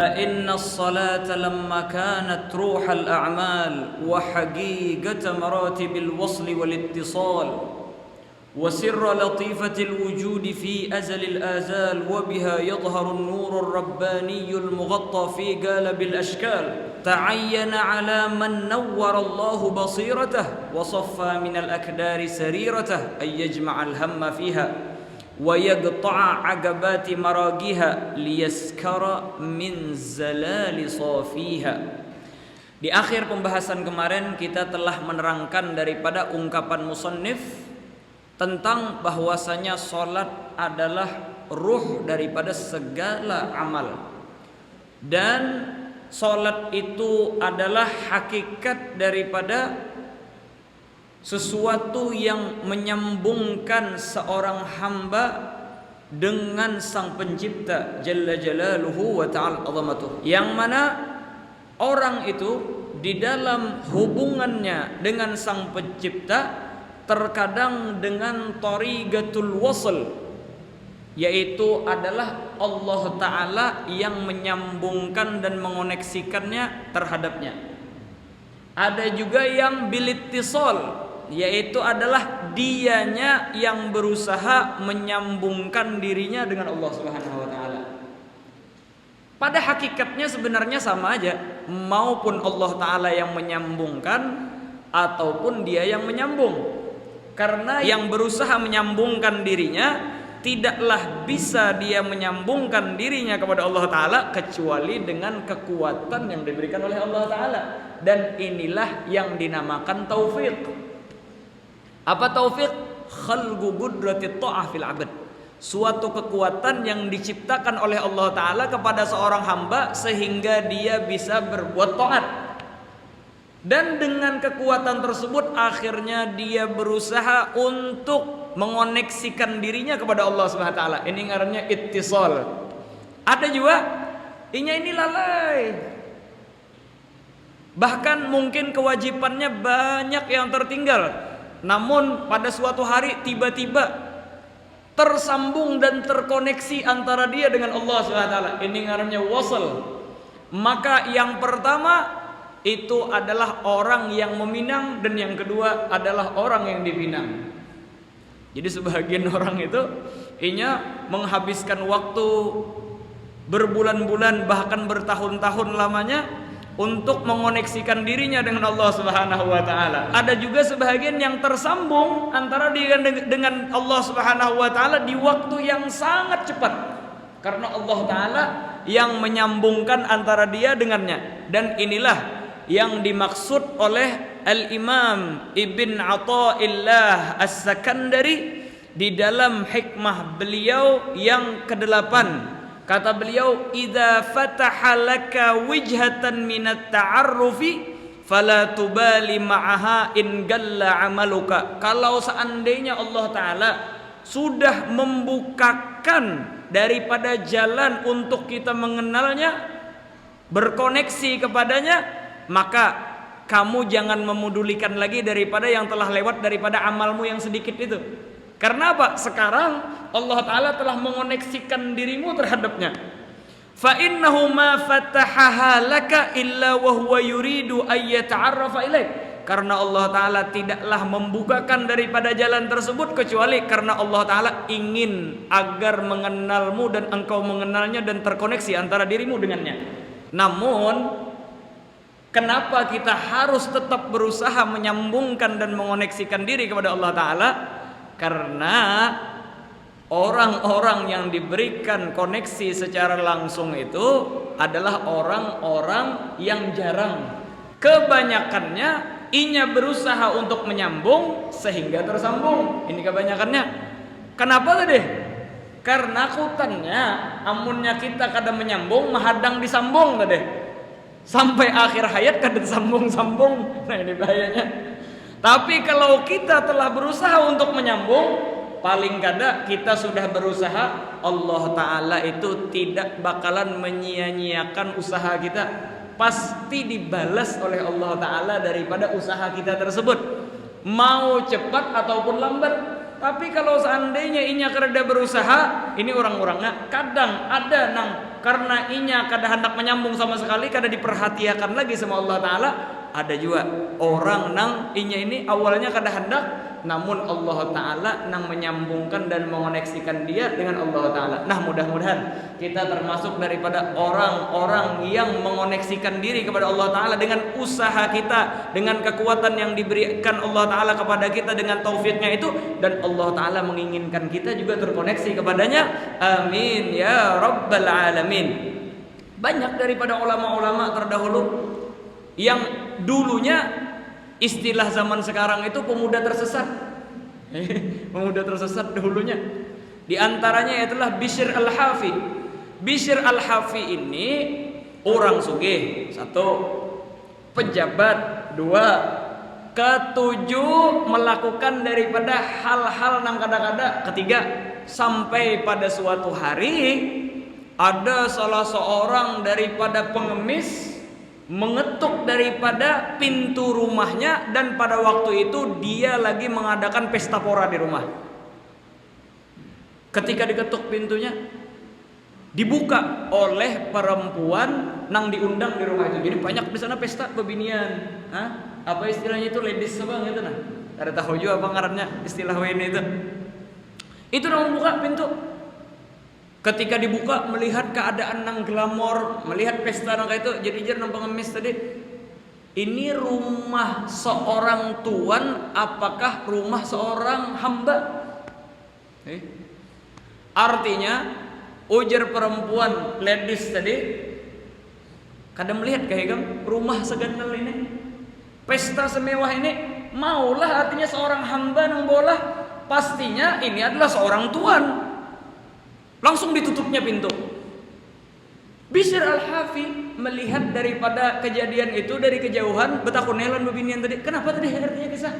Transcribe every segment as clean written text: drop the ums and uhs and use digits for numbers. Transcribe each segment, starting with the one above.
إن الصلاة لما كانت روح الأعمال وحقيقة مراتب الوصل والاتصال وسر لطيفة الوجود في أزل الآزال وبها يظهر النور الرباني المغطى في قالب الأشكال تعين على من نور الله بصيرته وصفى من الأكدار سريرته أن يجمع الهم فيها ويقطع عقبات مراقيها ليسكر من زلال صافيها. Di akhir pembahasan kemarin kita telah menerangkan daripada ungkapan musannif tentang bahwasanya salat adalah ruh daripada segala amal, dan salat itu adalah hakikat daripada sesuatu yang menyambungkan seorang hamba dengan sang pencipta Jalla Jalaluhu wa Ta'ala azamatuh, yang mana orang itu di dalam hubungannya dengan sang pencipta terkadang dengan tariqatul wasl, yaitu adalah Allah Ta'ala yang menyambungkan dan mengoneksikannya terhadapnya. Ada juga yang bilittisal, yaitu adalah dianya yang berusaha menyambungkan dirinya dengan Allah Subhanahu wa Ta'ala. Pada hakikatnya sebenarnya sama aja, maupun Allah Ta'ala yang menyambungkan ataupun dia yang menyambung. Karena yang berusaha menyambungkan dirinya tidaklah bisa dia menyambungkan dirinya kepada Allah Ta'ala kecuali dengan kekuatan yang diberikan oleh Allah Ta'ala. Dan inilah yang dinamakan taufik. Apa taufik? Khalqu qudratit ta'ah fil 'abd. Suatu kekuatan yang diciptakan oleh Allah Ta'ala kepada seorang hamba sehingga dia bisa berbuat taat. Dan dengan kekuatan tersebut akhirnya dia berusaha untuk mengoneksikan dirinya kepada Allah Subhanahu wa Ta'ala. Ini ngarannya ittisal. Ada juga ini lalai. Bahkan mungkin kewajibannya banyak yang tertinggal. Namun pada suatu hari tiba-tiba tersambung dan terkoneksi antara dia dengan Allah Subhanahu wa Ta'ala. Ini ngarannya wasl. Maka yang pertama itu adalah orang yang meminang, dan yang kedua adalah orang yang dipinang. Jadi sebagian orang itu menghabiskan waktu berbulan-bulan bahkan bertahun-tahun lamanya untuk mengoneksikan dirinya dengan Allah Subhanahu wa Ta'ala. Ada juga sebagian yang tersambung antara dia dengan Allah Subhanahu wa Ta'ala di waktu yang sangat cepat, karena Allah Ta'ala yang menyambungkan antara dia dengannya. Dan inilah yang dimaksud oleh Al-Imam Ibn Athaillah As-Sakandari di dalam hikmah beliau yang ke-8. Kata beliau, "Idza fataha laka wijhatan minat ta'arrufi fala tubali ma'aha in galla 'amaluka." Kalau seandainya Allah Ta'ala sudah membukakan daripada jalan untuk kita mengenalnya, berkoneksi kepadanya, maka kamu jangan memudulikan lagi daripada yang telah lewat daripada amalmu yang sedikit itu. Karena apa? Sekarang Allah Ta'ala telah mengoneksikan dirimu terhadapnya. Fa innahu ma fatahaha laka illa wa huwa yuridu ay yata'arrafa ilaik. Karena Allah Ta'ala tidaklah membukakan daripada jalan tersebut kecuali karena Allah Ta'ala ingin agar mengenalmu dan engkau mengenalnya dan terkoneksi antara dirimu dengannya. Namun kenapa kita harus tetap berusaha menyambungkan dan mengoneksikan diri kepada Allah Ta'ala? Karena orang-orang yang diberikan koneksi secara langsung itu adalah orang-orang yang jarang. Kebanyakannya berusaha untuk menyambung sehingga tersambung. Ini kebanyakannya. Kenapa tadi? Karena kutannya amunnya kita kadang menyambung mahadang disambung tadi. Sampai akhir hayat kadang sambung-sambung. Nah ini bahayanya. Tapi kalau kita telah berusaha untuk menyambung, paling kada kita sudah berusaha, Allah Ta'ala itu tidak bakalan menyia-nyiakan usaha kita. Pasti dibalas oleh Allah Ta'ala daripada usaha kita tersebut, mau cepat ataupun lambat. Tapi kalau seandainya inya kereda berusaha, ini orang-orangnya kadang ada nang karena inya kada hendak menyambung sama sekali, kada diperhatikan lagi sama Allah Ta'ala. Ada juga orang nang inya ini awalnya kada hendak, namun Allah Ta'ala nang menyambungkan dan mengoneksikan dia dengan Allah Ta'ala. Nah, mudah-mudahan kita termasuk daripada orang-orang yang mengoneksikan diri kepada Allah Ta'ala dengan usaha kita, dengan kekuatan yang diberikan Allah Ta'ala kepada kita dengan taufiknya itu, dan Allah Ta'ala menginginkan kita juga terkoneksi kepadanya. Amin ya Rabbal Alamin. Banyak daripada ulama-ulama terdahulu yang dulunya istilah zaman sekarang itu pemuda tersesat. Pemuda tersesat dulunya. Di antaranya itulah Bishr Al-Hafi. Bishr Al-Hafi ini orang sugih, satu, pejabat, dua, ketujuh, melakukan daripada hal-hal nang kada-kada, ketiga, sampai pada suatu hari ada salah seorang daripada pengemis mengetuk daripada pintu rumahnya, dan pada waktu itu dia lagi mengadakan pesta pora di rumah. Ketika diketuk pintunya, dibuka oleh perempuan nang diundang di rumah itu. Jadi banyak di sana pesta bebinian. Apa istilahnya itu, ladies bang itu nah. Ada tahu juga apa ngarannya istilah WN itu. Itu nang membuka pintu. Ketika dibuka, melihat keadaan nang glamor, melihat pesta nang kayak itu, jadi nang pengemis tadi. Ini rumah seorang tuan, apakah rumah seorang hamba? Artinya, ujar perempuan ladies tadi, kadang melihat kayak kan rumah segandal ini, pesta semewah ini, maulah artinya seorang hamba nang bola, pastinya ini adalah seorang tuan. Langsung ditutupnya pintu. Bishr Al-Hafi melihat daripada kejadian itu dari kejauhan, betakunelan bebinian tadi. Kenapa tadi artinya kisah?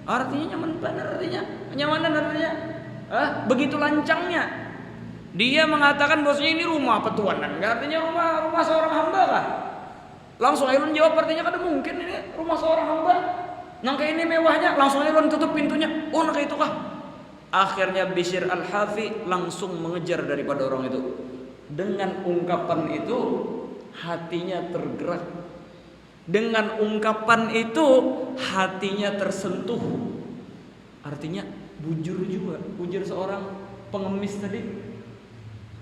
Artinya nyaman benar artinya. Kenyamanan artinya. Begitu lancangnya. Dia mengatakan bahwasanya ini rumah petuanan. Enggak artinya rumah seorang hamba kah? Langsung Ailun jawab, artinya kada mungkin ini rumah seorang hamba. Nangka ini mewahnya, langsung Ailun tutup pintunya. Oh, nangka itu kah? Akhirnya Bishr Al-Hafi langsung mengejar daripada orang itu. Dengan ungkapan itu hatinya tergerak. Dengan ungkapan itu hatinya tersentuh. Artinya bujur juga, ujar seorang pengemis tadi.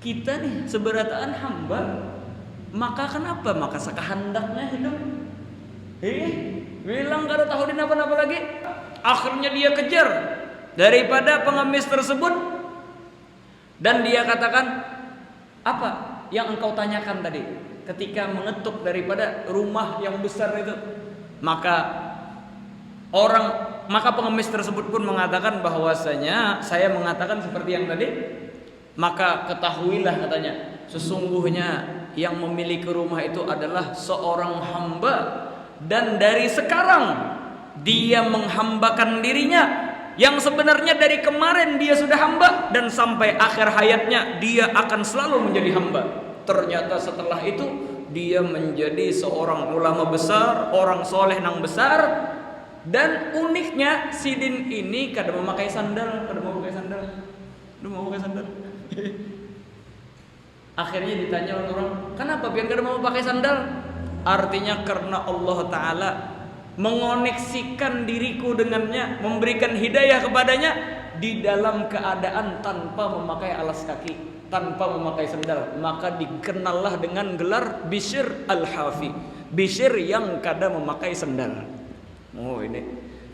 Kita nih seberataan hamba, maka kenapa? Maka sekahandaknya hidup. Bilang kada tahu din apa-apa lagi. Akhirnya dia kejar daripada pengemis tersebut, dan dia katakan, apa yang engkau tanyakan tadi ketika mengetuk daripada rumah yang besar itu? Maka pengemis tersebut pun mengatakan bahwasanya saya mengatakan seperti yang tadi. Maka ketahuilah, katanya, sesungguhnya yang memiliki rumah itu adalah seorang hamba, dan dari sekarang dia menghambakan dirinya yang sebenarnya dari kemarin dia sudah hamba, dan sampai akhir hayatnya dia akan selalu menjadi hamba. Ternyata setelah itu dia menjadi seorang ulama besar, orang soleh nang besar. Dan uniknya Sidin ini kada memakai sandal, mau pakai sandal. Akhirnya ditanya orang, kenapa biar kada mau pakai sandal? Artinya karena Allah Ta'ala mengoneksikan diriku dengannya, memberikan hidayah kepadanya di dalam keadaan tanpa memakai alas kaki, tanpa memakai sandal. Maka dikenallah dengan gelar Bishr Al-Hafi, Bishr yang kada memakai sandal. Oh ini.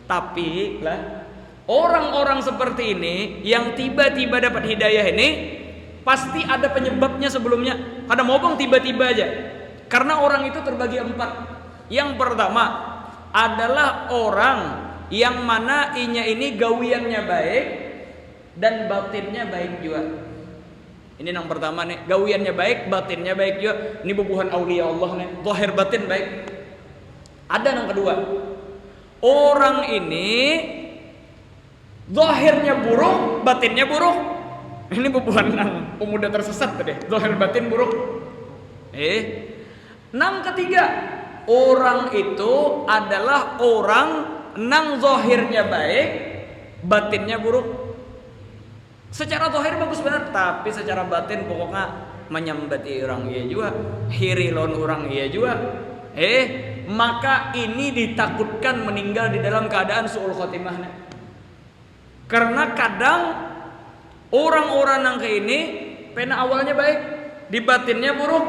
Tapi lah, orang-orang seperti ini yang tiba-tiba dapat hidayah ini pasti ada penyebabnya sebelumnya. Kada mau bang tiba-tiba aja. Karena orang itu terbagi 4. Yang pertama adalah orang yang mana inya ini gawiannya baik dan batinnya baik juga. Ini yang pertama nih, gawiannya baik, batinnya baik juga. Ini bubuhan aulia Allah nih, zahir batin baik. Ada yang kedua, orang ini zahirnya buruk, batinnya buruk. Ini bubuhan pemuda tersesat tadi, zahir batin buruk. Nang ketiga, orang itu adalah orang nang zahirnya baik, batinnya buruk. Secara zahir bagus benar, tapi secara batin pokoknya menyambati orang iya juga, hirilon orang iya juga. Maka ini ditakutkan meninggal di dalam keadaan su'ul khotimahnya. Karena kadang orang-orang yang kayak ini pena awalnya baik, di batinnya buruk.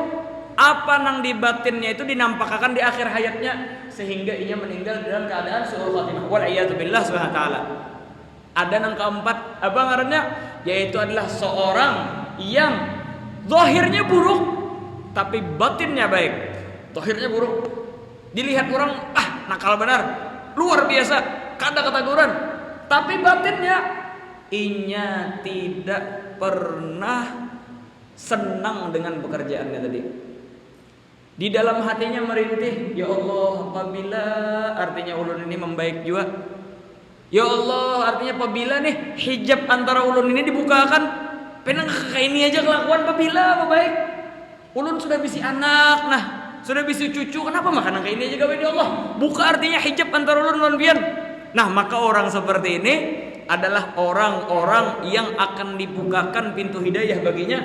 Apa nang di batinnya itu dinampakkan di akhir hayatnya sehingga ia meninggal dalam keadaan su'ul khotimah. Wal'iyadzubillah subhanahu wa ta'ala. Ada nang keempat, apa ngarannya? Yaitu adalah seorang yang zahirnya buruk tapi batinnya baik. Zahirnya buruk, dilihat orang nakal benar, luar biasa, kada ketaguran. Tapi batinnya inya tidak pernah senang dengan pekerjaannya tadi. Di dalam hatinya merintih, ya Allah, apabila artinya ulun ini membaik juga. Ya Allah, artinya apabila nih hijab antara ulun ini dibukakan, penang kayak ini aja kelakuan apabila baik. Ulun sudah bisi anak, nah sudah bisi cucu, kenapa makan kayak ini aja gawe ya Allah? Buka artinya hijab antara ulun dan pian. Nah, maka orang seperti ini adalah orang-orang yang akan dibukakan pintu hidayah baginya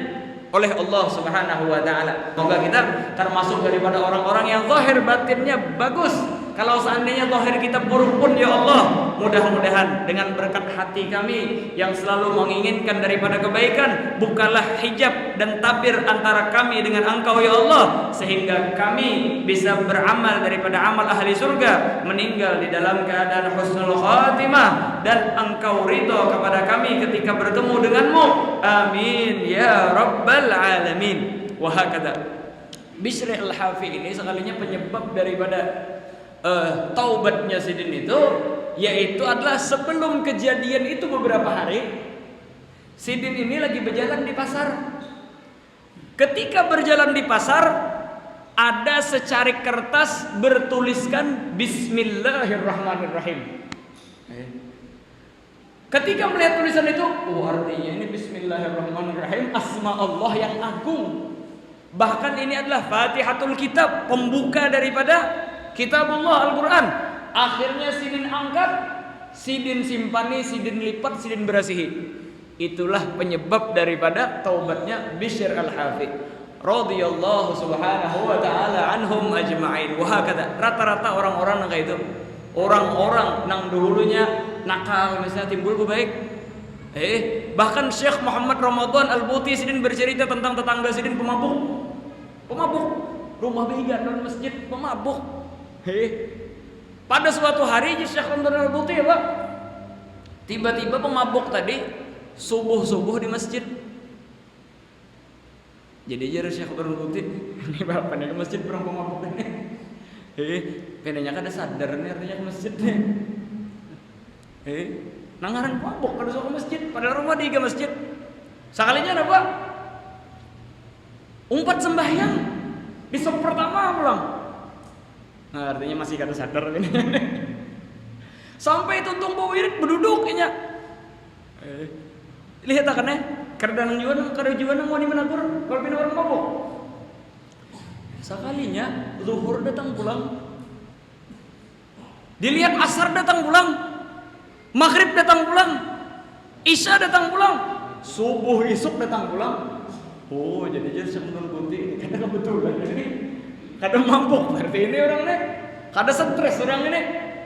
oleh Allah Subhanahu wa taala. Semoga kita termasuk daripada orang-orang yang zahir batinnya bagus. Kalau seandainya zahir kita buruk pun ya Allah, mudah-mudahan dengan berkat hati kami yang selalu menginginkan daripada kebaikan, bukalah hijab dan tabir antara kami dengan Engkau ya Allah, sehingga kami bisa beramal daripada amal ahli surga, meninggal di dalam keadaan husnul khatimah, dan Engkau ridho kepada kami ketika bertemu denganmu. Amin ya rabbal alamin. Wahakadha. Bishr al-Hafi ini sekalinya penyebab daripada taubatnya Sidin itu, yaitu adalah sebelum kejadian itu beberapa hari, Sidin ini lagi berjalan di pasar. Ketika berjalan di pasar, ada secarik kertas bertuliskan Bismillahirrahmanirrahim. Ketika melihat tulisan itu, artinya ini Bismillahirrahmanirrahim, asma Allah yang agung. Bahkan ini adalah Fatihatul Kitab, pembuka daripada Kitabullah Al-Quran. Akhirnya Sidin angkat, Sidin simpani, Sidin lipat, Sidin berasihi. Itulah penyebab daripada taubatnya Bishr al-Hafi radhiyallahu subhanahu wa ta'ala anhum ajma'in. Wahakata, rata-rata orang-orang yang kayak itu, orang-orang nang dulunya nakal misalnya timbul ku baik. Bahkan Syekh Muhammad Ramadan Al-Buti Sidin bercerita tentang tetangga Sidin pemabuk. Rumah behiga dalam masjid pemabuk. Pada suatu hari Syekh Ramadan Al-Buti ya Pak, tiba-tiba pemabuk tadi subuh-subuh di masjid. Jadi aja Syekh Ramadan Al-Buti ini bapaknya ke masjid perang pemabuk ini. Penanya kada sadar nih artinya ke masjid nih. Nangaran pemabuk kada suka ke masjid, padahal rumah di masjid. Sekalinya apa? Umpat sembahyang di sop pertama pulang. Nah, artinya masih kada sadar ini. Sampai tuntung bawirit berduduk kayaknya. Lihat akan kadang jualan wani menagur kalau pina orang mabuk. Sekalinya zuhur datang pulang. Dilihat asar datang pulang. Maghrib datang pulang. Isya datang pulang. Subuh isuk datang pulang. Oh, jadi sebelum putih karena kebetulan ini kadang mabuk, berarti ini orang ini kada stres orang ini.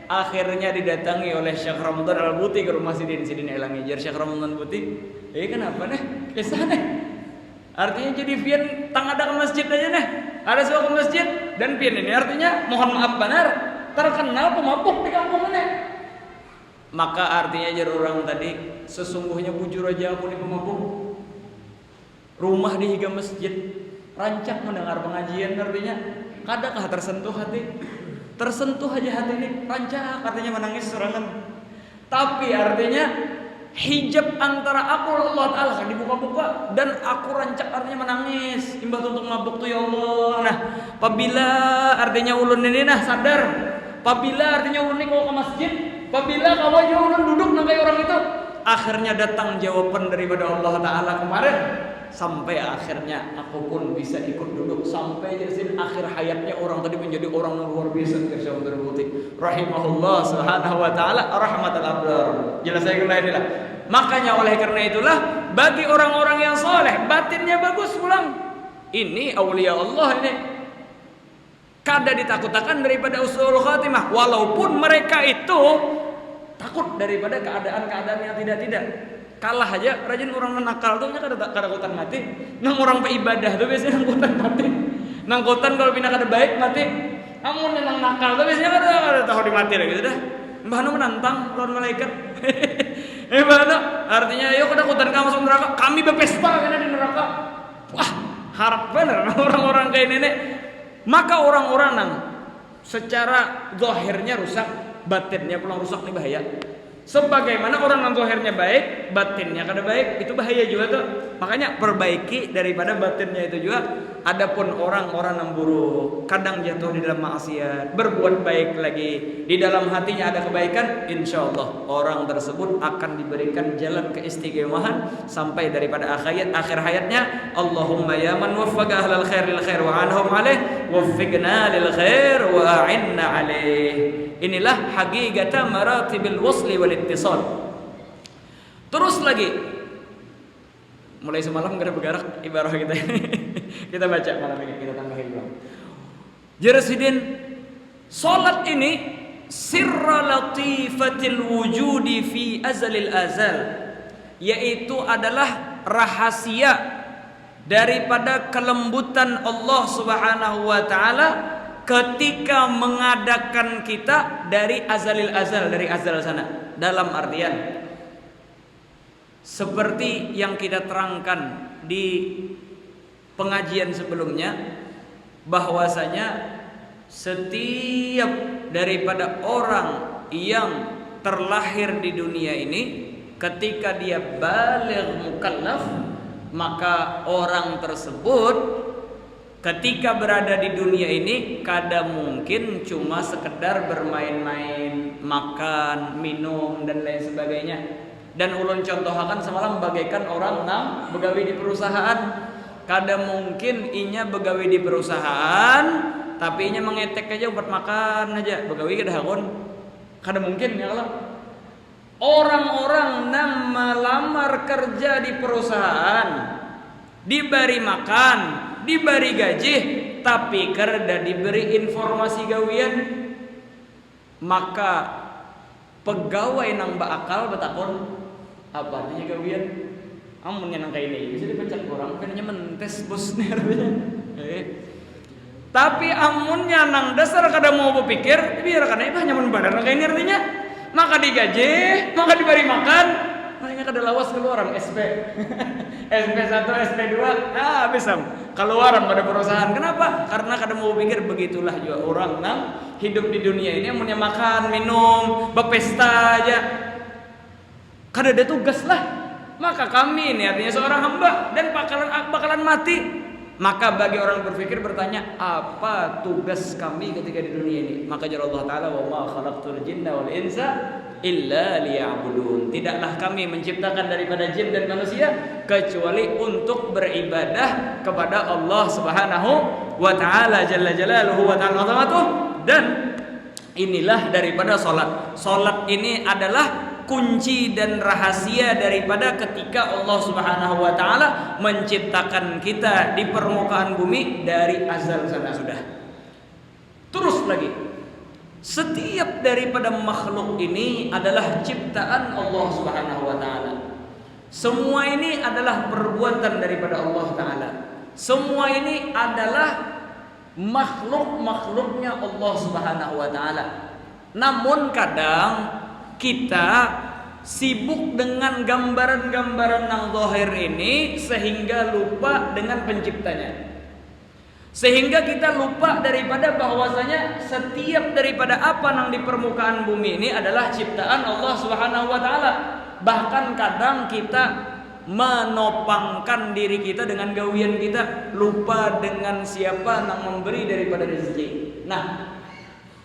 Akhirnya didatangi oleh Syekh Ramadan Al-Buti ke rumah Sidin elangi jar Syekh Ramadan Al-Buti. Kenapa nih? Kisah nih. Artinya jadi pian tang ada ke masjid aja nih. Ada suatu masjid dan pian ini artinya mohon maaf benar terkenal pemabuk di kampung ini. Maka artinya jar orang tadi sesungguhnya bujur aja aku nih pemabuk. Rumah di higa masjid, rancak mendengar pengajian artinya kadakah tersentuh hati? Tersentuh aja hati ini, rancak artinya menangis serangan. Tapi artinya hijab antara aku dan Allah Ta'ala kan dibuka-buka, dan aku rancak artinya menangis imbas untuk mabuk tuh ya Allah. Nah, apabila artinya ulun ini sadar, apabila artinya ulun ini kalau ke masjid, apabila kalau aja ulun duduk nang kayak orang itu, akhirnya datang jawaban daripada Allah Ta'ala kemarin. Sampai akhirnya aku pun bisa ikut duduk sampai jadi akhir hayatnya orang tadi menjadi orang yang luar biasa. Syekh Al-Buti rahimahullah subhanahu wa ta'ala rahmatal abrar. Jelas saya kena inilah. Makanya oleh karena itulah bagi orang-orang yang soleh batinnya bagus pulang. Ini aulia Allah ini. Kada ditakut-takan daripada usul khatimah, walaupun mereka itu takut daripada keadaan-keadaan yang tidak-tidak. Kalah aja rajin orang nakal tuh kada kutan mati. Nang orang peibadah tuh biasanya nang kutan mati. Nang kutan kalau pindah kada baik mati. Amun nang nakal tuh biasanya kada tahu dimati lagi gitu dah. Mbah nu menantang lawan malaikat. Mbah artinya ayo kada kutan kamu masuk neraka, kami berpesta kana di neraka. Wah, harap bener orang-orang kayak nenek. Maka orang-orang yang secara zahirnya rusak, batinnya pulang rusak ini bahaya. Sebagaimana orang yang zahirnya baik, batinnya kada baik, itu bahaya juga tuh. Makanya perbaiki daripada batinnya itu juga. Adapun orang-orang yang buruk, kadang jatuh di dalam maksiat, berbuat baik lagi, di dalam hatinya ada kebaikan, insya Allah orang tersebut akan diberikan jalan keistiqomahan sampai daripada akhir hayatnya. Allahumma ya man waffaqa ahlal khair lil khair wa anhum alaih waffiqna lil khair wa a'inna alaih. Inilah hakikatan maratibil wasli wal ittisal. Terus lagi, mulai semalam gak ada bergerak ibarah kita ini. Kita baca malam ini, kita tambahin dulu. Jarasidin, salat ini sirra latifatil wujudi fi azalil azal, yaitu adalah rahasia daripada kelembutan Allah Subhanahu wa taala ketika mengadakan kita dari azalil azal, dari azal sana. Dalam artian seperti yang kita terangkan di pengajian sebelumnya, bahwasanya setiap daripada orang yang terlahir di dunia ini, ketika dia baligh mukallaf, maka orang tersebut ketika berada di dunia ini kada mungkin cuma sekedar bermain-main, makan, minum dan lain sebagainya. Dan ulun contohakan semalam bagaikan orang nang begawi di perusahaan. Kada mungkin inya begawi di perusahaan tapi inya mengetek aja buat makan aja, begawi kada hakun. Kada mungkin ya kalau orang-orang nang melamar kerja di perusahaan, diberi makan, diberi gaji, tapi kada diberi informasi gawian, maka pegawai nang bakal betakon apa artinya gawian. Amun yang kayak ini bisa dipecat orang, pengennya mentes bosnya artinya. Tapi amunnya nang dasar kada mau berpikir, biar karena itu hanya menbadan kayak ini artinya. Maka digaji, maka diberi makan, makanya kada lawas keluar SP. SP1, SP2, habis keluar pada perusahaan. Kenapa? Karena kada mau pikir. Begitulah juga orang nang hidup di dunia ini amunnya makan, minum, berpesta aja. Kada ada tugas lah. Maka kami ini artinya seorang hamba dan bakalan mati. Maka bagi orang berpikir bertanya, apa tugas kami ketika di dunia ini? Maka jalla Allah Ta'ala, wa ma khalaqtul jinna wal insa illa liya'budun. Tidaklah kami menciptakan daripada jin dan manusia kecuali untuk beribadah kepada Allah Subhanahu wa Ta'ala jalla jalaluhu wa ta'ala azamatuh. Dan inilah daripada salat. Salat ini adalah kunci dan rahasia daripada ketika Allah Subhanahu wa taala menciptakan kita di permukaan bumi dari azal sana sudah. Terus lagi, setiap daripada makhluk ini adalah ciptaan Allah Subhanahu wa taala. Semua ini adalah perbuatan daripada Allah taala. Semua ini adalah makhluk-makhluknya Allah Subhanahu wa taala. Namun kadang kita sibuk dengan gambaran-gambaran yang zahir ini sehingga lupa dengan penciptanya. Sehingga kita lupa daripada bahwasanya setiap daripada apa yang di permukaan bumi ini adalah ciptaan Allah Subhanahu wa taala. Bahkan kadang kita menopangkan diri kita dengan gawian kita, lupa dengan siapa yang memberi daripada rezeki. Nah,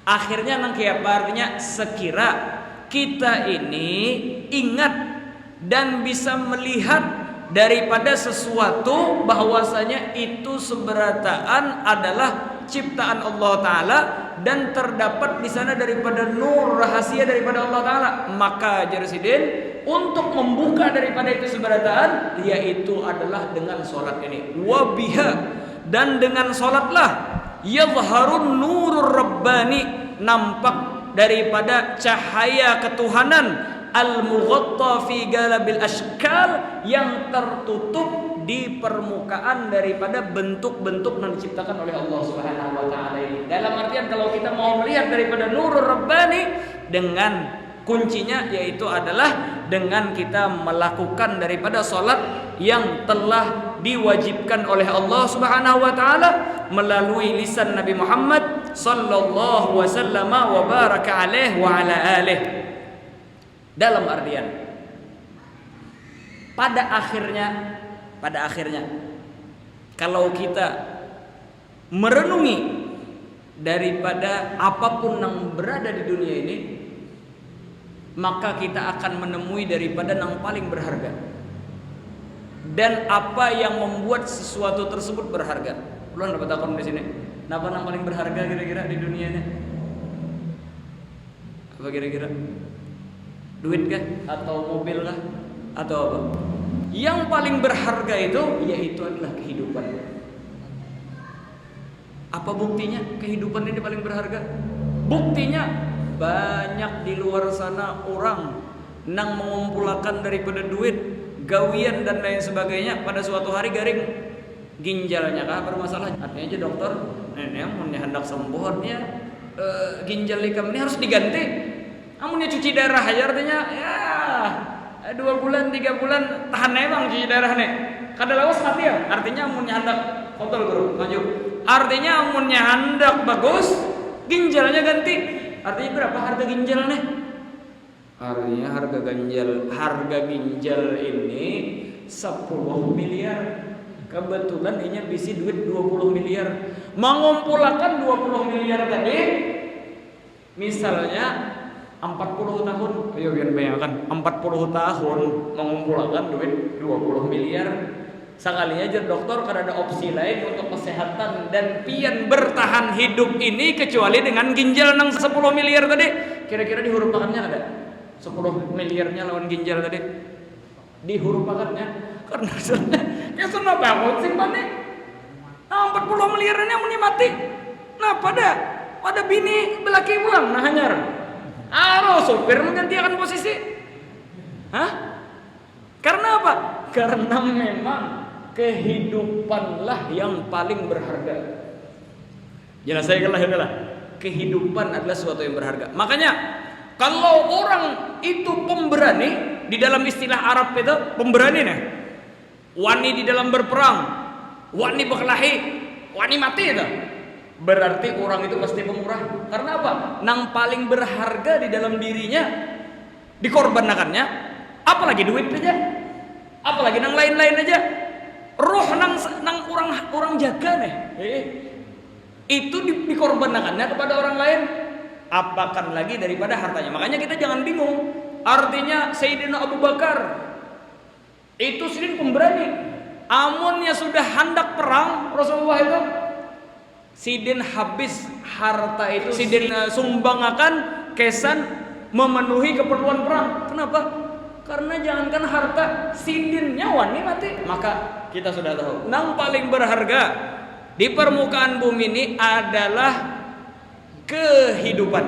akhirnya nang kiapa artinya sekira kita ini ingat dan bisa melihat daripada sesuatu bahwasanya itu seberataan adalah ciptaan Allah taala dan terdapat di sana daripada nur rahasia daripada Allah taala, maka Jarsidin untuk membuka daripada itu seberataan yaitu adalah dengan salat ini. Wa biha, dan dengan salatlah yadhharun nurur rabbani, nampak daripada cahaya ketuhanan, al-mughatta fi galabil ashkal, yang tertutup di permukaan daripada bentuk-bentuk yang diciptakan oleh Allah Subhanahu wa taala ini. Dalam artian kalau kita mau melihat daripada nurur rabbani, dengan kuncinya yaitu adalah dengan kita melakukan daripada salat yang telah diwajibkan oleh Allah Subhanahu wa taala melalui lisan Nabi Muhammad sallallahu wasallam wa baraka alaihi wa ala alihi. Dalam artian pada akhirnya kalau kita merenungi daripada apapun yang berada di dunia ini, maka kita akan menemui daripada yang paling berharga. Dan apa yang membuat sesuatu tersebut berharga? Belum dapat takon di sini. Apa yang paling berharga kira-kira di dunia ini? Apa kira-kira? Duit kah? Atau mobil kah? Atau apa? Yang paling berharga itu yaitu adalah kehidupan. Apa buktinya kehidupan ini paling berharga? Buktinya banyak di luar sana orang nang mengumpulkan daripada duit, gawian dan lain sebagainya, pada suatu hari garing ginjalnya kah bermasalah. Artinya aja dokter, nenek amunnya hendak sembuhnya ginjal ikam ini harus diganti. Amunnya cuci darah aja artinya ya 2 bulan 3 bulan tahan emang cuci darah nih. Kada lawas mati ya. Artinya amunnya hendak kotor guru maju. Artinya amunnya hendak bagus ginjalnya ganti. Artinya berapa harga ginjal nih? Artinya harga ginjal ini 10 miliar. Kebetulan ini bisi duit 20 miliar. Mengumpulkan 20 miliar tadi, misalnya 40 tahun. Ayo biar bayangkan 40 tahun mengumpulkan duit 20 miliar. Sekali aja dokter kada ada opsi lain untuk kesehatan dan pian bertahan hidup ini kecuali dengan ginjal nang 10 miliar tadi. Kira-kira dihurupakannya ada 10 miliarnya lawan ginjal tadi. Dihurupakannya karena ya sana bangun simpan nih. Nah 40 miliarnya muni mati. Nah pada bini belaki pulang nah hanyar. Sopir menggantikan posisi. Hah? Karena apa? Karena memang kehidupanlah yang paling berharga. Jelas saya adalah kehidupan adalah sesuatu yang berharga. Makanya kalau orang itu pemberani, di dalam istilah Arab itu pemberani nih, wani di dalam berperang, wani berkelahi, wani mati itu, berarti orang itu pasti pemurah. Karena apa? Nang paling berharga di dalam dirinya dikorbankannya, apalagi duit aja, apalagi nang lain-lain aja. Roh nang orang jaga nih, itu dikorbankannya kepada orang lain, apakan lagi daripada hartanya. Makanya kita jangan bingung. Artinya Sayyidina Abu Bakar itu sidin pemberani. Amunnya sudah hendak perang Rasulullah itu sidin habis harta itu sidin sumbangkan kesan memenuhi keperluan perang. Kenapa? Karena jangankan harta, sidin nyawa nih mati. Maka kita sudah tahu, yang paling berharga di permukaan bumi ini adalah kehidupan.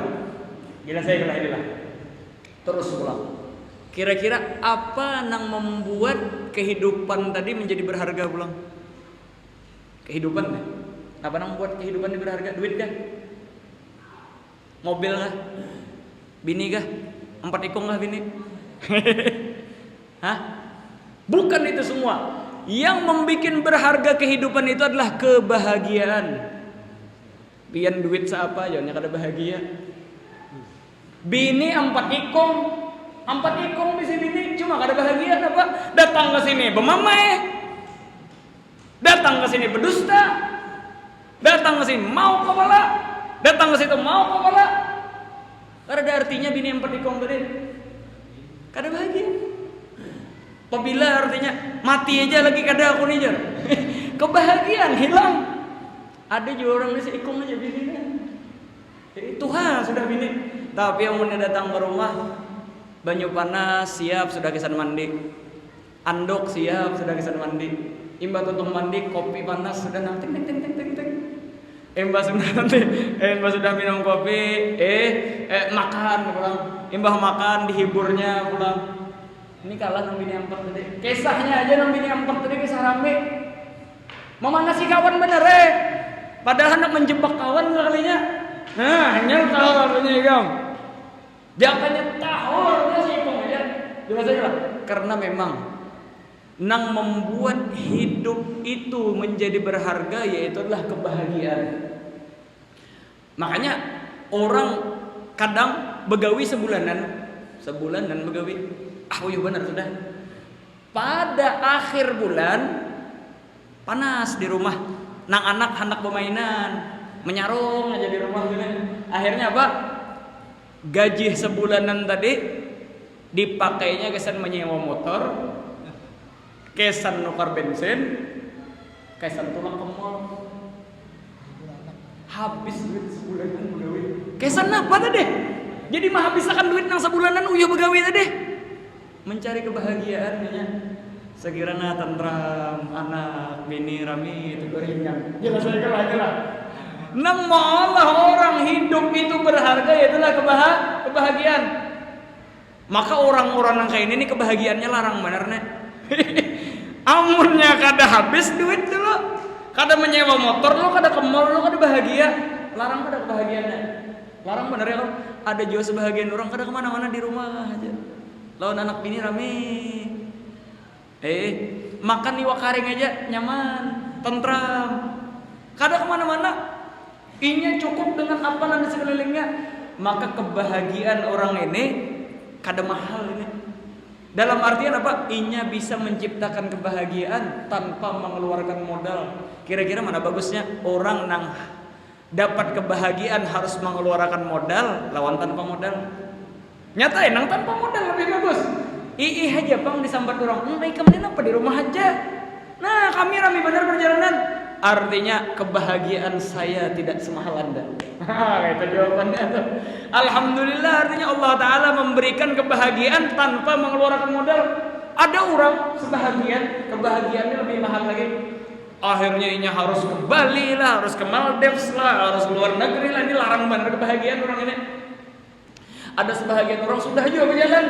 Gila saya kena inilah. Terus pulang. Kira-kira apa yang membuat kehidupan tadi menjadi berharga pulang? Kehidupan kan? Apa yang membuat kehidupan ini berharga? Duit kan? Mobil kah? Bini kah? 4 ikung kah bini? Hah? Bukan itu semua. Yang membuat berharga kehidupan itu adalah kebahagiaan. Pian duit siapa aja kada bahagia. Bini 4 ikung bisa bini cuma kada bahagia apa? Datang ke sini bemamai. Datang ke sini berdusta. Datang ke sini mau kepala. Datang ke situ mau kepala. Kada ada artinya bini 4 ikung tadi. Kada bahagia. Apabila artinya mati aja lagi kada aku nih jar. Kebahagiaan hilang. Ada juga orang nasi ikung aja bini. Tuhan sudah bini. Tapi yang mau datang ke rumah, banyu panas siap sudah kesan mandi. Andok siap sudah kesan mandi. Imbah tutung mandi, kopi panas sudah nanti ting. Imbah sudah minum kopi, makan pulang. Imbah makan dihiburnya pulang. Ini kalah nang bini ampert tadi. Kisahnya aja nang bini ampert tadi kisah rame. Memanasi kawan bener Padahal hendak menjebak kawan kalinya. Nah, nyentah katanya Kang. Jangannya tahun dia sipong aja. Jelas aja lah. Karena memang nang membuat hidup itu menjadi berharga yaitu adalah kebahagiaan. Makanya orang kadang begawi sebulanan begawi. Iya benar sudah. Pada akhir bulan panas di rumah, nang anak hendak bermainan, menyarung aja di rumah gitu. Akhirnya apa? Gaji sebulanan tadi dipakainya kesan menyewa motor, kesan nukar bensin, kesan tulang ke mall. Habis duit sebulanan begawi. Kesan apa tadi? Jadi mah habisakan duit nang sebulanan uyuh begawi tadi. Mencari kebahagiaannya. Sekiranya tentram, anak, bini, rami itu berinyang. Jelas aja lah. Nang malah orang hidup itu berharga yaitulah kebahagiaan. Maka orang-orang yang kayak ini kebahagiaannya larang bener nih. Amunnya kada habis duit dulu, kada menyewa motor lo, kada ke mall lo, kada bahagia. Larang kada kebahagiaannya. Larang bener ya. Ada juga sebahagian orang kada kemana-mana di rumah aja. Lawan anak bini rame. Makan iwak karing aja nyaman, tentram. Kada kemana-mana. Inya cukup dengan apa yang di sekelilingnya. Maka kebahagiaan orang ini kada mahal ini. Dalam artian apa? Inya bisa menciptakan kebahagiaan tanpa mengeluarkan modal. Kira-kira mana bagusnya orang nang dapat kebahagiaan harus mengeluarkan modal lawan tanpa modal? Nyata nang tanpa modal lebih bagus. Aja bang disambat orang. Kamu apa di rumah aja. Nah kami rame benar perjalanan. Artinya kebahagiaan saya tidak semahal Anda. Itu jawabannya tuh. Alhamdulillah artinya Allah Ta'ala memberikan kebahagiaan tanpa mengeluarkan modal. Ada orang sebahagian, kebahagiaannya lebih mahal lagi. Akhirnya ini harus ke Bali lah, harus ke Maldives lah, harus luar negeri lah. Ini larang benar kebahagiaan orang ini. Ada sebahagian orang sudah juga berjalan.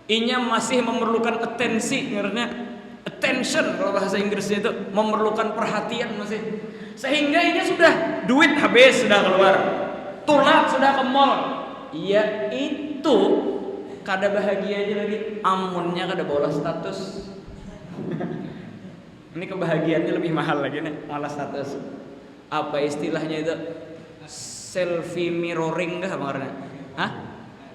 Inya masih memerlukan atensi, ngerti? Attention kalau bahasa Inggrisnya itu memerlukan perhatian masih. Sehingga ini sudah duit habis sudah keluar, tulak sudah ke mall. Ya itu kada bahagia aja lagi, amunnya kada bola status. Ini kebahagiaannya lebih mahal lagi nih, malah status. Apa istilahnya itu? Selfie mirroring kah maksudnya? Hah?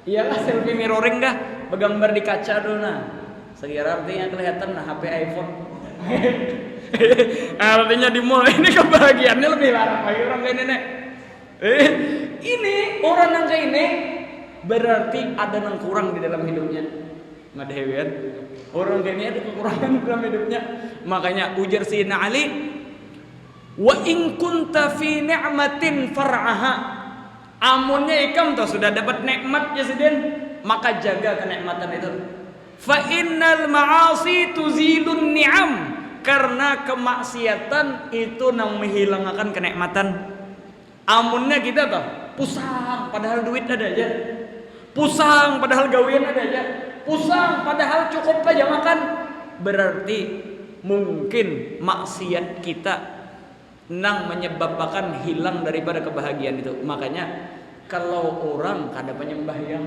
Iyalah selfie mirroring kah? Bergambar di kaca dulu nah. Sekira artinya kelihatan nah HP iPhone. Artinya di mall ini kebahagiaannya lebih larang lagi orang kayak nenek. Ini orang yang kayak ini berarti ada yang kurang di dalam hidupnya. Nggak dewian. Orang kayak ini ada kekurangan di dalam hidupnya. Makanya ujar Sayyidina Ali, wa in kunta fi ni'matin far'aha. Amunnya ikam tuh sudah dapat nikmat ya sidin, maka jaga kenikmatan itu. Fa innal ma'asi tuzilun ni'am. Karena kemaksiatan itu nang menghilangkan kenikmatan. Amunnya kita tuh pusang padahal duit ada aja. Pusang padahal gawian ada aja. Pusang padahal cukup aja makan. Berarti mungkin maksiat kita nang menyebabkan hilang daripada kebahagiaan itu. Makanya kalau orang kada penyembahyang,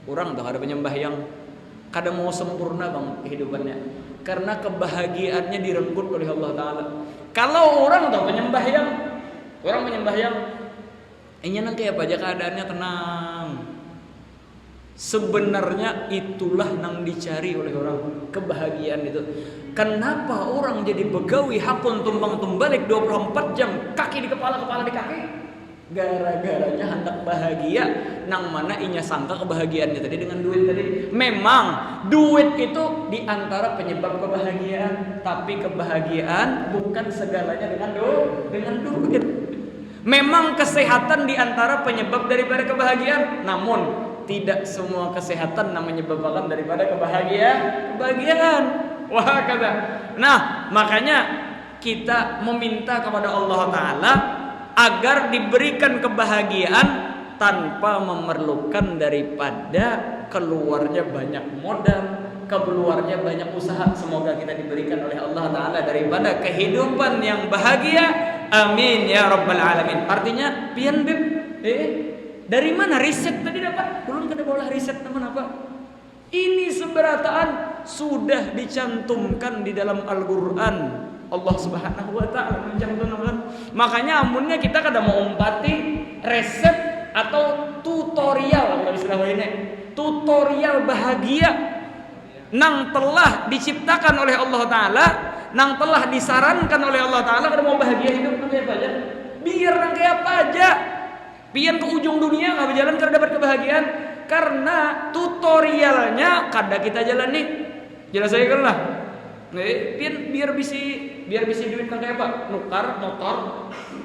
orang tuh kada penyembahyang, kada mau sempurna bang kehidupannya, karena kebahagiaannya direnggut oleh Allah Ta'ala. Kalau orang tuh penyembahyang, orang penyembahyang, ini nang kayak aja keadaannya tenang. Sebenarnya itulah nang dicari oleh orang, kebahagiaan itu. Kenapa orang jadi begawi hakun tumbang tumbalik 24 jam, kaki di kepala, kepala di kaki? Gara-garanya hendak bahagia, nang mana inya sangka kebahagiaannya tadi dengan duit tadi. Memang duit itu diantara penyebab kebahagiaan, tapi kebahagiaan bukan segalanya dengan duit. Memang kesehatan diantara penyebab daripada kebahagiaan, namun tidak semua kesehatan yang menyebabkan daripada kebahagiaan. Wah kata. Nah, makanya kita meminta kepada Allah Ta'ala agar diberikan kebahagiaan tanpa memerlukan daripada keluarnya banyak modal, keluarnya banyak usaha. Semoga kita diberikan oleh Allah Ta'ala daripada kehidupan yang bahagia. Amin ya rabbal alamin. Artinya pian beb, dari mana riset tadi dapat? Belum kada boleh riset teman apa? Ini seberataan sudah dicantumkan di dalam Al-Qur'an. Allah Subhanahu wa taala mencantumkan. Makanya amunnya kita kada mau umpati resep atau tutorial kalau istilah ini. Tutorial bahagia nang telah diciptakan oleh Allah Ta'ala, nang telah disarankan oleh Allah Ta'ala. Kada mau bahagia hidup nang kayak apa aja, biar nang kayak apa aja, pian ke ujung dunia nggak berjalan kada dapat kebahagiaan. Karena tutorialnya kada kita jalani. Jelas saya kan lah. Biar bisi duit nang kayak apa, nukar motor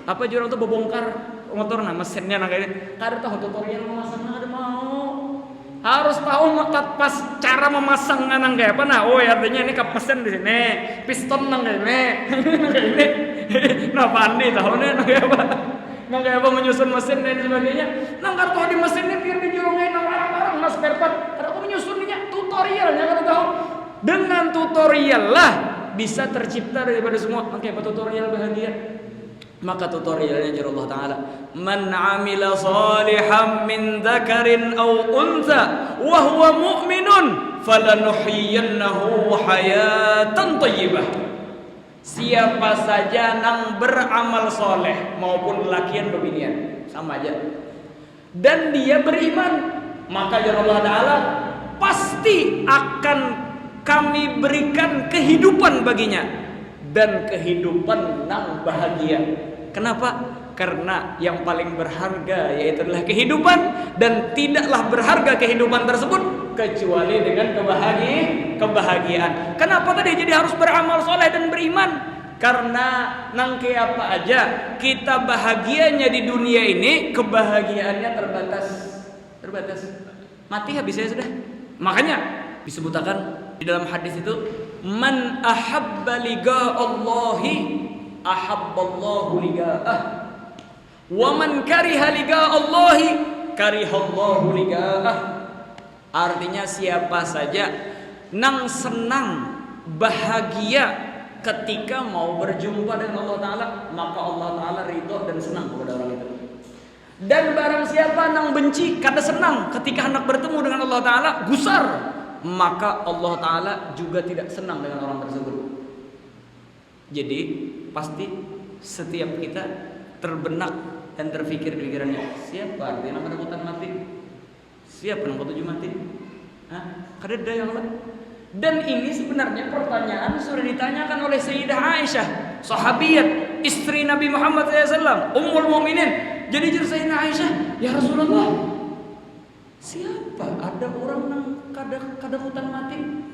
apa jurang tuh bobongkar motor nah mesinnya nang kayak kada tahu tutorial memasang ada mau. Harus tahu pas cara memasang nang kayak apa. Nah, oh artinya ini kap mesin di sini, piston nang kayak ini. Nah, pandi tahunnya nang kayak apa? Nang kayak apa menyusun mesin dan sebagainya. Nang kartu di mesinnya biar dijolongin nang barang-barang mas spare part. Kada aku menyusunnya tutorialnya kada tahu. Dengan tutorial lah bisa tercipta daripada semua. Makanya apa tutorial bahagia? Maka tutorialnya jar Allah Ta'ala, man amila salihan min dzakarin aw untha wa huwa mu'minun falanuhyiyannahu hayatan thayyibah. Siapa saja nang beramal soleh maupun lakian bebinian sama aja dan dia beriman, maka jar Allah Ta'ala pasti akan kami berikan kehidupan baginya dan kehidupan nang bahagia. Kenapa? Karena yang paling berharga yaitu adalah kehidupan, dan tidaklah berharga kehidupan tersebut kecuali dengan kebahagiaan. Kenapa tadi jadi harus beramal soleh dan beriman? Karena nangke apa aja kita bahagianya di dunia ini, kebahagiaannya terbatas. Mati habisnya sudah. Makanya disebutkan di dalam hadis itu, man ahabba liqa Allahi ahabballahu liqa'ah wa man kariha liqa Allahi karihallahu liqa'ah. Artinya siapa saja nang senang bahagia ketika mau berjumpa dengan Allah Ta'ala, maka Allah Ta'ala ridho dan senang kepada orang itu. Dan barang siapa nang benci kada senang ketika hendak bertemu dengan Allah Ta'ala, gusar, maka Allah Ta'ala juga tidak senang dengan orang tersebut. Jadi pasti setiap kita terbenak dan terfikir di pikirannya, siapa artinya nak ketakutan mati, siapa yang ketujuh mati, kada ada yang lain. Dan ini sebenarnya pertanyaan sudah ditanyakan oleh Sayyidah Aisyah, sahabiyat, istri Nabi Muhammad SAW, Ummul Mukminin. Jadi jar Sayyidah Aisyah, ya Rasulullah, siapa ada orang yang kada hutan mati?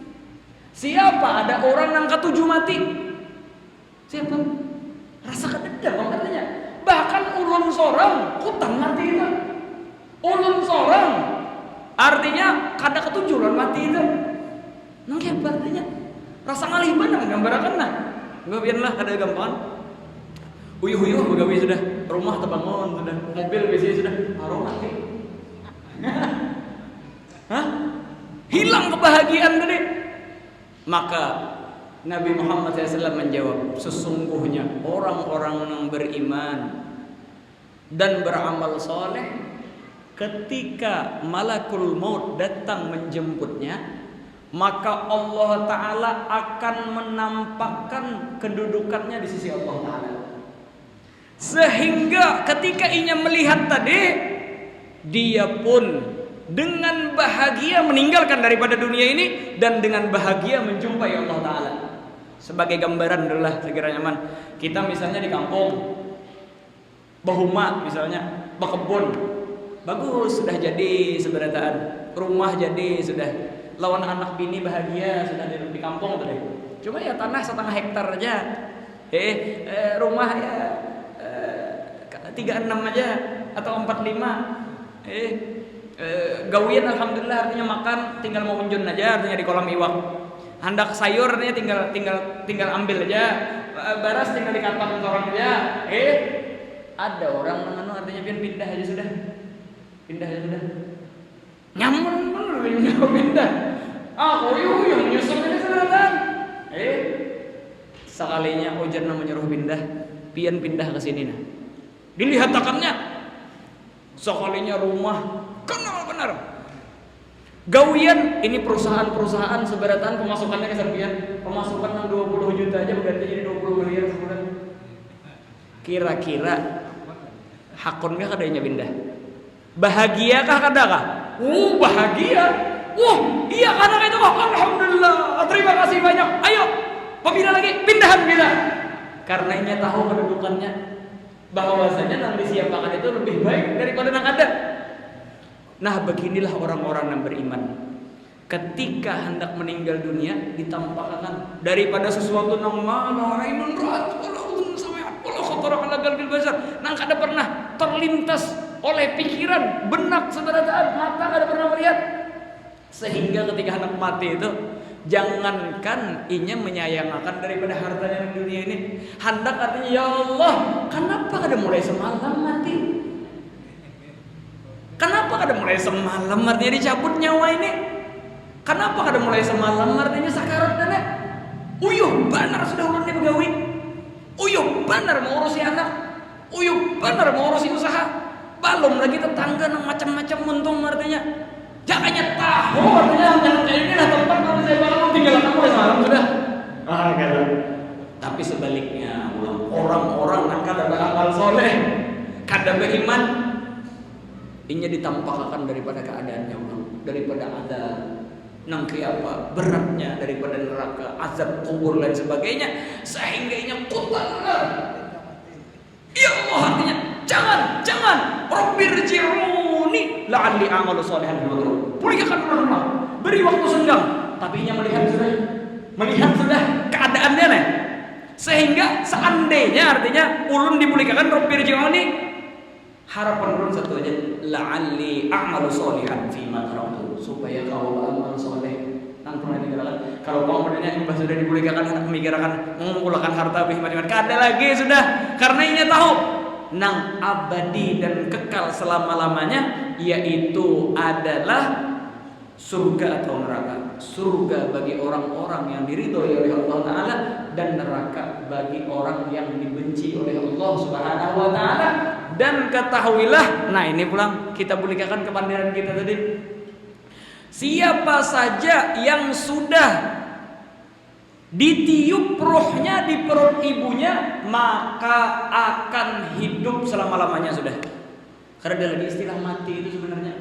Siapa ada orang yang ketujuh mati? Siapa? Rasa kededam katanya. Bahkan ulun sorang hutan mati itu. Ulun sorang artinya kada ketujuh mati itu. Nang apa artinya? Rasa ngalih benang gambarakan nah. Enggak biarlah ada gampang. Uyuh-uyuh begawe sudah, rumah terbangun sudah, mobil biasanya sudah, baru mati. Hilang kebahagiaan tadi. Maka Nabi Muhammad SAW menjawab, sesungguhnya orang-orang yang beriman dan beramal soleh, ketika malakul maut datang menjemputnya, maka Allah Ta'ala akan menampakkan kedudukannya di sisi Allah Ta'ala. Sehingga ketika ia melihat tadi, dia pun dengan bahagia meninggalkan daripada dunia ini dan dengan bahagia menjumpai Allah Ta'ala. Sebagai gambaran adalah sekiranya man, kita misalnya di kampung bahuma misalnya, bakebun bagus sudah jadi seberataan, rumah jadi sudah, lawan anak bini bahagia sudah di kampung tuh deh. Cuma ya tanah 1,5 hektar aja, rumah ya 36 aja atau 45, gawian alhamdulillah artinya makan tinggal mau unjun aja artinya di kolam iwak. Hendak sayurnya tinggal ambil aja, beras tinggal dikatong orang aja. Ada orang menganu artinya pindah aja sudah. Nyaman bener pindah. Yang nyusul ini selatan. Sekalinya hujan menyuruh pindah, pian pindah ke sini nah. Dilihat takannya. Sekalinya rumah kenal benar. Gawian ini perusahaan seberatan pemasukannya keserpian. Pemasukan 20 juta aja berganti jadi 20 miliar sebulan. Kira-kira hakon gak kadanya pindah? Bahagia kah kadakah? Bahagia. Iya karena itu kok. Alhamdulillah. Terima kasih banyak. Ayo, pindah lagi, pindahan kita. Karena ini tahu kedudukannya, bahwasanya yang disiapkan itu lebih baik daripada yang ada. Nah, beginilah orang-orang yang beriman. Ketika hendak meninggal dunia, ditampakkan daripada sesuatu yang mana ainun ra'at wala udhun sami'at wala khatara ala qalbil bashar, nang kada pernah terlintas oleh pikiran, benak saudara taat, mata kada pernah melihat. Sehingga ketika hendak mati itu, jangankan inya menyayangkan daripada hartanya di dunia ini, hendak artinya ya Allah, kenapa kada mulai semalam mati? Kenapa kada mulai semalam artinya dicabut nyawa ini? Kenapa kada mulai semalam artinya sakarat dana? Benar sudah ulun di begawi. Benar mau urusi anak. Benar mau urusi usaha. Belum lagi tetangga nang macam-macam untung artinya. Jangannya tahu artinya jangan kayak ini lah tempat kalau saya bangun tinggal kamu semalam sudah. Kada. Tapi sebaliknya orang-orang yang kada beramal soleh, kada beriman, inya ditampakkan daripada keadaannya Allah, daripada ada nang apa beratnya daripada neraka, azab kubur dan sebagainya, sehingga inya kutan. Ya Allah artinya jangan Rabbirji'uni la'alli a'malu shalihan fima taraktu. Pulihkan Allah, beri waktu senggang, tapi inya melihat sudah keadaannya nih, sehingga seandainya artinya ulun dipulihkan Rabbirji'uni, harapan ulun satu aja, la'alli a'malu shalihan fima taraktu, supaya kau amal soleh nang pernah tinggalkan. Kalau kau menanya imbas sudah dipulihkan, hendak memikirkan mengumpulkan harta bihmat-bihmat, kada lagi sudah, karena inya tahu nang abadi dan kekal selama-lamanya, yaitu adalah surga atau neraka. Surga bagi orang-orang yang diridhoi oleh Allah Ta'ala, dan neraka bagi orang yang dibenci oleh Allah Subhanahu Wa Ta'ala. Dan ketahuilah, nah ini pulang kita buktikan kepandaian kita tadi, siapa saja yang sudah ditiup rohnya di perut ibunya, maka akan hidup selama-lamanya sudah. Karena ada lagi istilah mati itu sebenarnya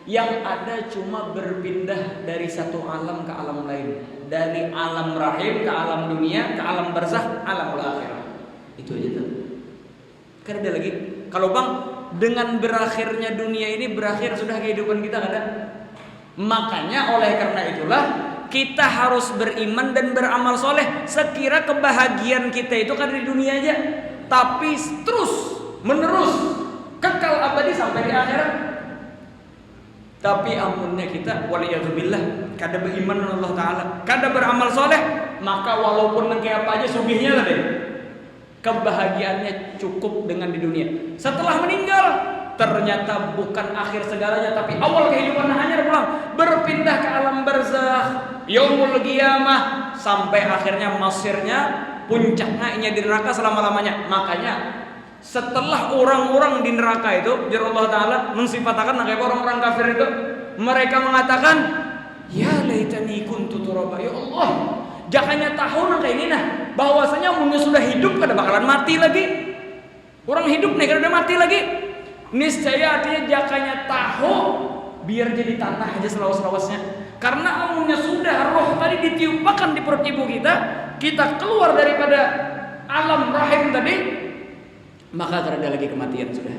yang ada cuma berpindah dari satu alam ke alam lain, dari alam rahim ke alam dunia, ke alam barzakh, alamul akhirah. Itu aja tuh. Karena ada lagi, kalau bang dengan berakhirnya dunia ini, berakhir sudah kehidupan kita ada. Makanya oleh karena itulah kita harus beriman dan beramal soleh. Sekira kebahagiaan kita itu kan di dunia aja, tapi terus menerus kekal abadi sampai di akhirat. Tapi amunnya kita waliyadzubillah kada beriman dengan Allah Ta'ala, kada beramal soleh, maka walaupun kayak apa aja sugihnya tadi, kebahagiaannya cukup dengan di dunia. Setelah meninggal ternyata bukan akhir segalanya, tapi awal kehidupan hanya pulang, berpindah ke alam barzakh, yaumul qiyamah, sampai akhirnya masirnya, puncaknya inya di neraka selama-lamanya. Makanya setelah orang-orang di neraka itu, jar Allah Ta'ala mensifatakan kayak orang-orang kafir itu, mereka mengatakan, ya laitani kuntu turaba, ya Allah, jangannya tahu kayak ini nah, bahwasanya umumnya sudah hidup kada bakalan mati lagi. Orang hidup nih kada mati lagi. Niscaya artinya jakanya tahu biar jadi tanah aja selawas-lawasnya. Karena umumnya sudah roh tadi ditiupkan di perut ibu kita keluar daripada alam rahim tadi, maka tidak ada lagi kematian sudah.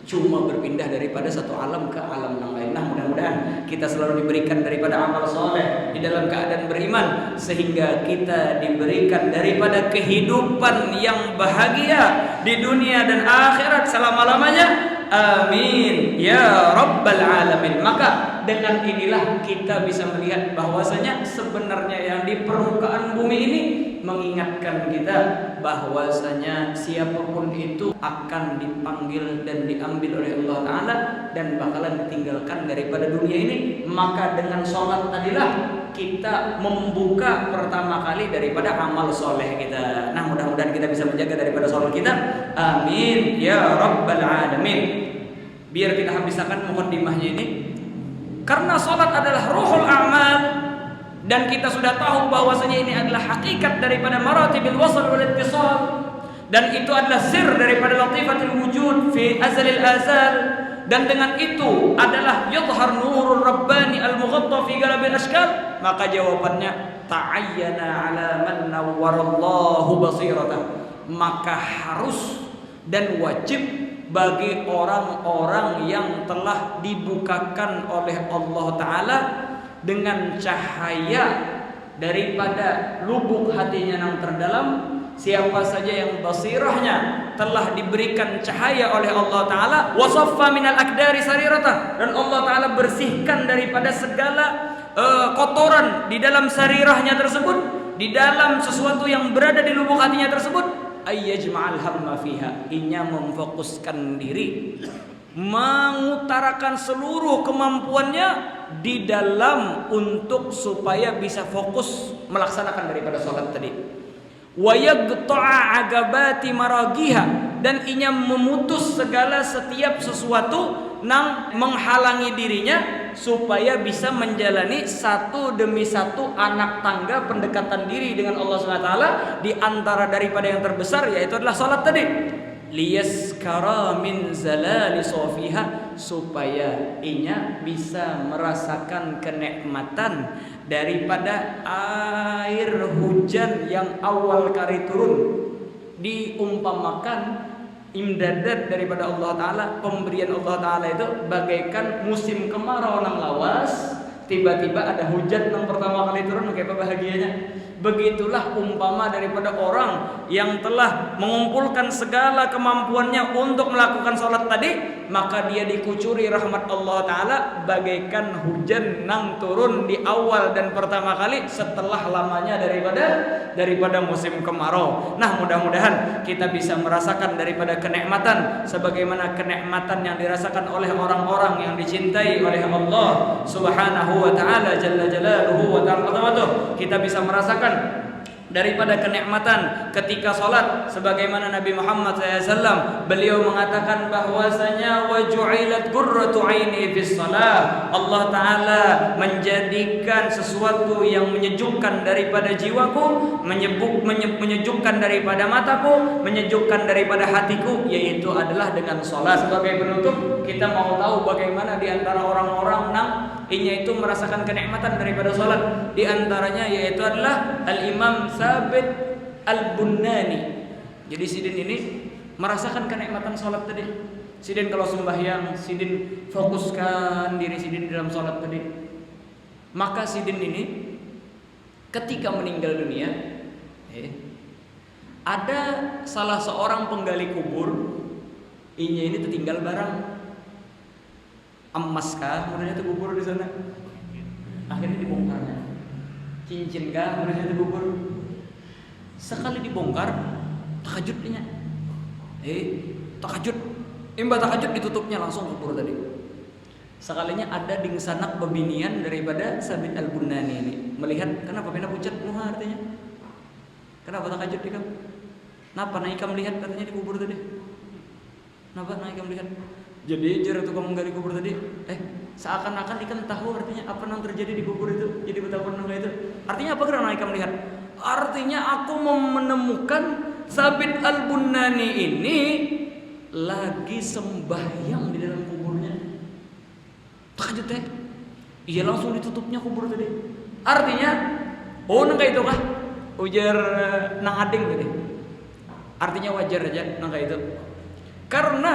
Cuma berpindah daripada satu alam ke alam yang lain. Nah, mudah-mudahan kita selalu diberikan daripada amal soleh di dalam keadaan beriman, sehingga kita diberikan daripada kehidupan yang bahagia di dunia dan akhirat selama-lamanya, Amin ya rabbal alamin. Maka dengan inilah kita bisa melihat bahwasanya sebenarnya yang di permukaan bumi ini mengingatkan kita bahwasanya siapapun itu akan dipanggil dan diambil oleh Allah Ta'ala dan bakalan ditinggalkan daripada dunia ini. Maka dengan sholat tadilah kita membuka pertama kali daripada amal soleh kita. Nah, mudah-mudahan kita bisa menjaga daripada sholat kita. Amin ya rabbal alamin. Biar kita habiskan mukaddimahnya ini, karena sholat adalah ruhul a'mal, dan kita sudah tahu bahwasanya ini adalah hakikat daripada maratibil wasl wal ittisal, dan itu adalah sir daripada latifatul wujud fi azalil azal, dan dengan itu adalah yadhhar nurul rabbani al mughatta fi galabil ashkal. Maka jawabannya ta'ayyana ala man nawwarallahu basiratah. Maka harus dan wajib bagi orang-orang yang telah dibukakan oleh Allah Ta'ala dengan cahaya daripada lubuk hatinya yang terdalam. Siapa saja yang basirahnya telah diberikan cahaya oleh Allah Ta'ala, wasaffa minal akdari sarirata, dan Allah Ta'ala bersihkan daripada segala kotoran di dalam sarirahnya tersebut, di dalam sesuatu yang berada di lubuk hatinya tersebut, ayyajma'al hamma fiha, inya memfokuskan diri, mengutarakan seluruh kemampuannya di dalam untuk supaya bisa fokus melaksanakan daripada sholat tadi. Wa yaqta'a agabati maragiha, dan inya memutus segala setiap sesuatu yang menghalangi dirinya supaya bisa menjalani satu demi satu anak tangga pendekatan diri dengan Allah SWT. Di antara daripada yang terbesar yaitu adalah salat tadi. Liyaskara min zalali sofiha, supaya inya bisa merasakan kenikmatan daripada air hujan yang awal kali turun. Diumpamakan imdadat daripada Allah Ta'ala, pemberian Allah Ta'ala itu bagaikan musim kemarau yang lawas, tiba-tiba ada hujan yang pertama kali turun, kayak apa bahagianya. Begitulah umpama daripada orang yang telah mengumpulkan segala kemampuannya untuk melakukan sholat tadi, maka dia dikucuri rahmat Allah Ta'ala bagaikan hujan yang turun di awal dan pertama kali setelah lamanya daripada musim kemarau. Nah, mudah-mudahan kita bisa merasakan daripada kenikmatan sebagaimana kenikmatan yang dirasakan oleh orang-orang yang dicintai oleh Allah Subhanahu wa Ta'ala jalla jalaluhu wa ta'ala. Kita bisa merasakan daripada kenikmatan ketika salat, sebagaimana Nabi Muhammad SAW beliau mengatakan bahwasanya wa ju'ilat qurratu aini fis salat. Allah Ta'ala menjadikan sesuatu yang menyejukkan daripada jiwaku, menyejukkan daripada mataku, menyejukkan daripada hatiku, yaitu adalah dengan salat. Sebagai penutup, kita mau tahu bagaimana di antara orang-orang yang inya itu merasakan kenikmatan daripada salat. Di antaranya yaitu adalah Al-Imam Sabit Al-Bunani. Jadi sidin ini merasakan kenikmatan salat tadi. Sidin kalau sembahyang, sidin fokuskan diri sidin dalam salat tadi. Maka sidin ini ketika meninggal dunia, ada salah seorang penggali kubur, inya ini tertinggal barang emas kah, menurutnya terkubur di sana. Akhirnya dibongkarnya. Cincin kah, menurutnya terkubur. Sekali dibongkar, takajudnya. Takajud. Imba takajud ditutupnya langsung kubur tadi. Sekalinya ada dingsanak bebinian daripada Sabit Al-Bunani ini. Melihat, kenapa pina pucat muha artinya? Kenapa takajud ikam? Kenapa naik ikam lihat katanya dikubur tadi? Kenapa naik ikam lihat? Jadi jarak tukang menggali kubur tadi, seakan-akan ikan tahu artinya apa yang terjadi di kubur itu. Jadi betapa nengah itu. Artinya apa karena ikan melihat? Artinya aku mau menemukan Sabit Al-Bunani ini lagi sembahyang di dalam kuburnya. Takjub teh. Iya, langsung ditutupnya kubur tadi. Artinya, nengah itu kah? Ujar nang ading tadi. Artinya wajar aja nengah itu. Karena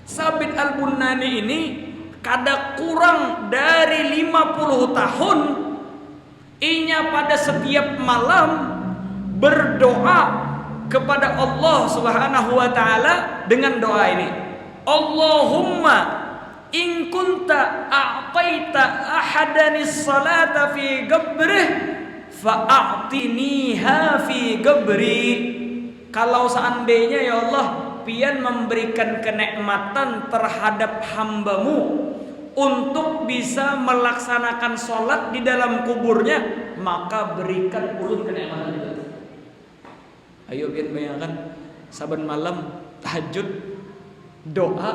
Sabit Al-Bunani ini kada kurang dari 50 tahun inya pada setiap malam berdoa kepada Allah Subhanahu wa Ta'ala dengan doa ini. Allahumma in kunta a'taita ahadanis salata fi qabrih fa'atiniha fi qabri. Kalau seandainya ya Allah pian memberikan kenikmatan terhadap hambamu untuk bisa melaksanakan sholat di dalam kuburnya, maka berikan ulun kenikmatan itu. Ayo pian bayangkan saban malam tahajud doa,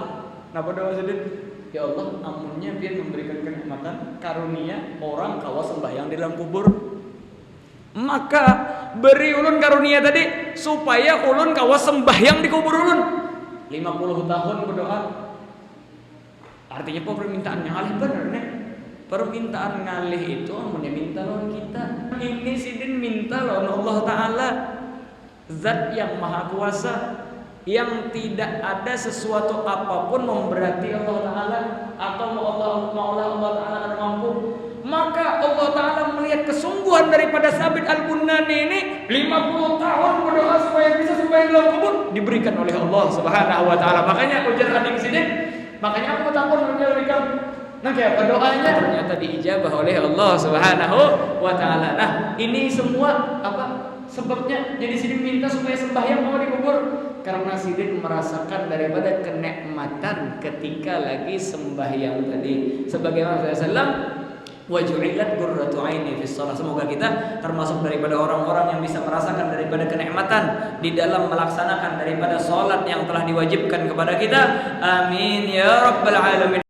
napa doa sedih? Ya Allah, amunnya pian memberikan kenikmatan karunia orang kawa sembahyang di dalam kubur, maka beri ulun karunia tadi supaya ulun kawa sembahyang di kubur ulun 50 tahun berdoa. Artinya apa permintaan ngalih bener nih? Permintaan ngalih itu amunnya minta lawan kita. Ini sidin minta lawan Allah Ta'ala, zat yang maha kuasa, yang tidak ada sesuatu apapun memberati Allah Ta'ala atau Allah Ta'ala akan mampu. Maka Allah Ta'ala melihat kesungguhan daripada Sabit Al-Bunani ini 50 tahun berdoa supaya bisa sembahyang dalam kubur, diberikan oleh Allah Subhanahu wa Ta'ala. Makanya ujar adik sini, makanya aku takut menyelidikkan. Nah, kayak doanya ternyata diijabah oleh Allah Subhanahu wa Ta'ala. Nah, ini semua apa sebabnya? Jadi sidin minta supaya sembahyang mau dikubur karena sidin merasakan daripada kenikmatan ketika lagi sembahyang tadi. Sebagaimana Rasulullah wa ju'ilat qurratu aini fis shalah. Semoga kita termasuk daripada orang-orang yang bisa merasakan daripada kenikmatan di dalam melaksanakan daripada salat yang telah diwajibkan kepada kita. Amin ya rabbal alamin.